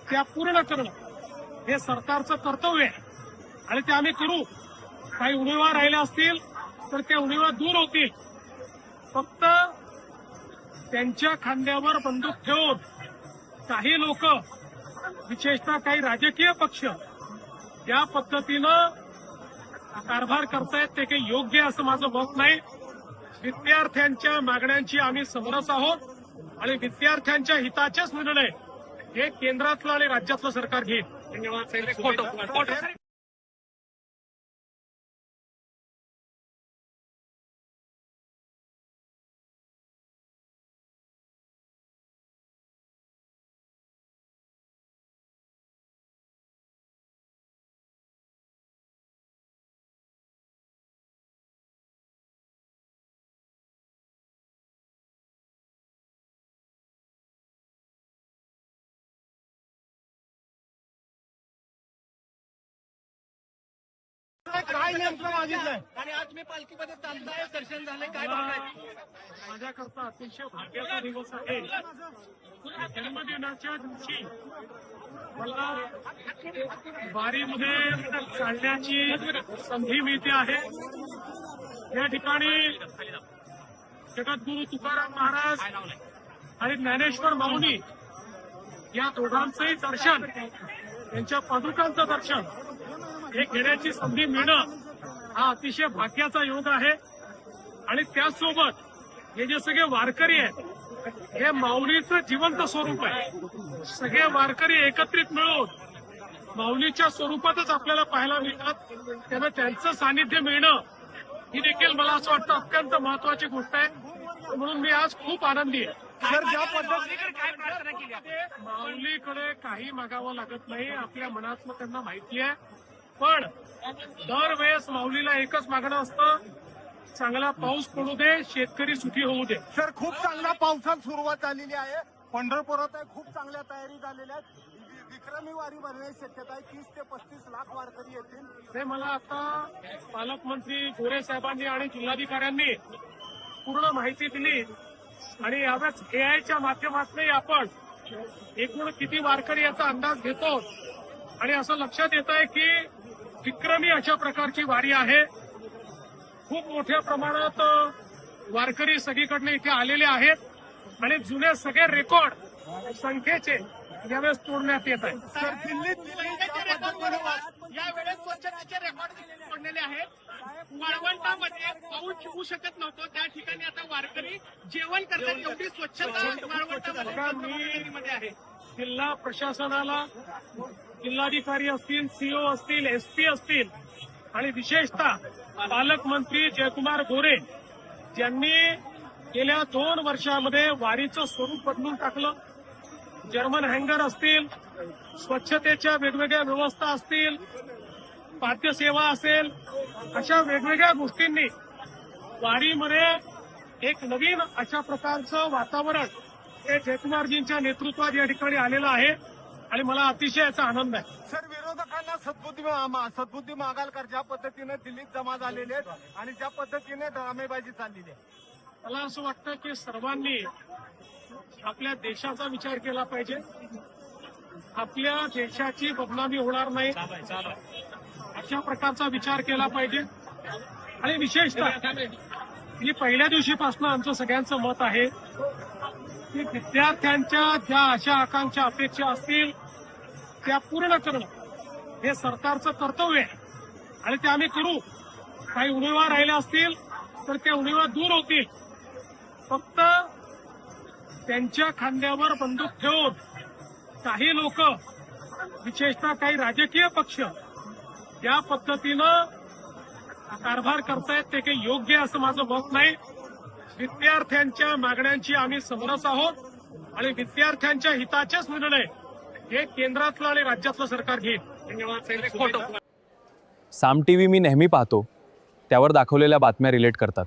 त्या पूर्ण करणं हे सरकारचं कर्तव्य आहे आणि ते आम्ही करू. काही उणीवा राहिल्या असतील तर त्या उणीवा दूर होतील. फक्त त्यांच्या खांद्यावर बंदूक ठेवून काही लोक, विशेषतः काही राजकीय पक्ष या पद्धतीनं कारभार करतायत ते काही योग्य असं माझं मत नाही. विद्यार्थ्यांच्या मागण्यांची आम्ही समरस आहोत आणि विद्यार्थ्यांच्या हिताचेच निर्णय हे केंद्रातलं आणि राज्यातलं सरकार घेईल. धन्यवाद. काय नेमकं मागितलंय आणि आज मी पालखीमध्ये चालताय, दर्शन झालंय, काय माझ्याकरता अतिशय भाग्याचा दिवस आहे. जन्मदिनाच्या दिवशी मला वारीमध्ये चालण्याची संधी मिळते आहे. या ठिकाणी जगद्गुरू तुकाराम महाराज आणि ज्ञानेश्वर माऊली या दोघांचंही दर्शन, त्यांच्या पादुकांचं दर्शन हे घेण्याची संधी मिळणं हा अतिशय भाग्याचा योग आहे. आणि त्याचसोबत हे जे सगळे वारकरी आहेत हे माऊलीचं जिवंत स्वरूप आहे. सगळे वारकरी एकत्रित मिळून माऊलीच्या स्वरूपातच आपल्याला पाहायला मिळतात. त्यांना त्यांचं सानिध्य मिळणं ही देखील मला असं वाटतं अत्यंत महत्वाची गोष्ट आहे. म्हणून मी आज खूप आनंदी आहे. सर, ज्या पद्धतीने काय प्रार्थना केली, माऊलीकडे काही मागावं लागत नाही, आपल्या मनातलं त्यांना माहिती आहे. पण दरवेळेस माऊलीला एकच मागणं असतं, चांगला पाऊस पडू दे, शेतकरी सुखी होऊ दे. सर, खूप चांगला पावसात सुरुवात झालेली आहे. पंढरपुरात खूप चांगल्या तयारी झालेल्या आहेत. विक्रमी वारी भरण्याची शक्यता आहे. 30 ते 35 लाख वारकरी येतील. ते मला आता पालकमंत्री गोरे साहेबांनी आणि जिल्हाधिकाऱ्यांनी पूर्ण माहिती दिली आणि यावेळेस एआयच्या माध्यमातून आपण एकूण किती वारकरी याचा अंदाज घेतो आणि असं लक्षात येत आहे की विक्रमी अशा प्रकारची वारी आहे. खूप मोठ्या प्रमाणात वारकरी सगळीकडनं इथे आलेले आहेत आणि जुने सगळे रेकॉर्ड संख्येचे यावेळेस तोडण्यात येत आहेत. सर, दिल्लीत यावेळेस स्वच्छतेचे रेकॉर्ड तोडलेले आहेत. वाळवंटामध्ये पाऊस शिकू शकत नव्हतं, त्या ठिकाणी आता वारकरी जेवण करतात. एवढी स्वच्छता वाळवंटामध्ये आहे. जिल्हा प्रशासनाला, जिल्हाधिकारी असतील, सीओ असतील, एसपी असतील आणि विशेषतः पालकमंत्री जयकुमार गोरे यांनी गेल्या 2 वर्षामध्ये वारीचं स्वरूप बदलून टाकलं. जर्मन हँगर असतील, स्वच्छतेच्या वेगवेगळ्या व्यवस्था असतील, पाद्यसेवा असेल, अशा वेगवेगळ्या गोष्टींनी वारीमध्ये एक नवीन अशा प्रकारचं वातावरण हे जयकुमारजींच्या नेतृत्वात या ठिकाणी आलेलं आहे आणि मला अतिशय याचा आनंद आहे. सर, विरोधकांना सद्बुद्धी मागाल कर, ज्या पद्धतीने दिल्लीत जमा झालेले आहेत आणि ज्या पद्धतीने ड्रामेबाजी चाललेली आहे. मला असं वाटतं की सर्वांनी आपल्या देशाचा विचार केला पाहिजे. आपल्या देशाची बदनामी होणार नाही अशा प्रकारचा विचार केला पाहिजे. आणि विशेषतः मी पहिल्या दिवशीपासून आमचं सगळ्यांचं मत आहे की विद्यार्थ्यांच्या ज्या आशा आकांक्षा अपेक्षा असतील त्या पूर्ण करणं हे सरकारचं कर्तव्य आहे आणि ते आम्ही करू. काही उणीवा राहिल्या असतील तर त्या उणीवा दूर होतील. फक्त त्यांच्या खांद्यावर बंदूक ठेवून काही लोक, विशेषतः काही राजकीय पक्ष या पद्धतीनं कारभार करतायत ते काही योग्य असं माझं मत नाही. विद्यार्थ्यांच्या मागण्यांची आम्ही समरस आहोत आणि विद्यार्थ्यांच्या हिताचेच निर्णय हे केंद्रातलं आणि राज्यातलं सरकार घेईल. धन्यवाद. साम टीव्ही मी नेहमी पाहतो, त्यावर दाखवलेल्या बातम्या रिलेट करतात.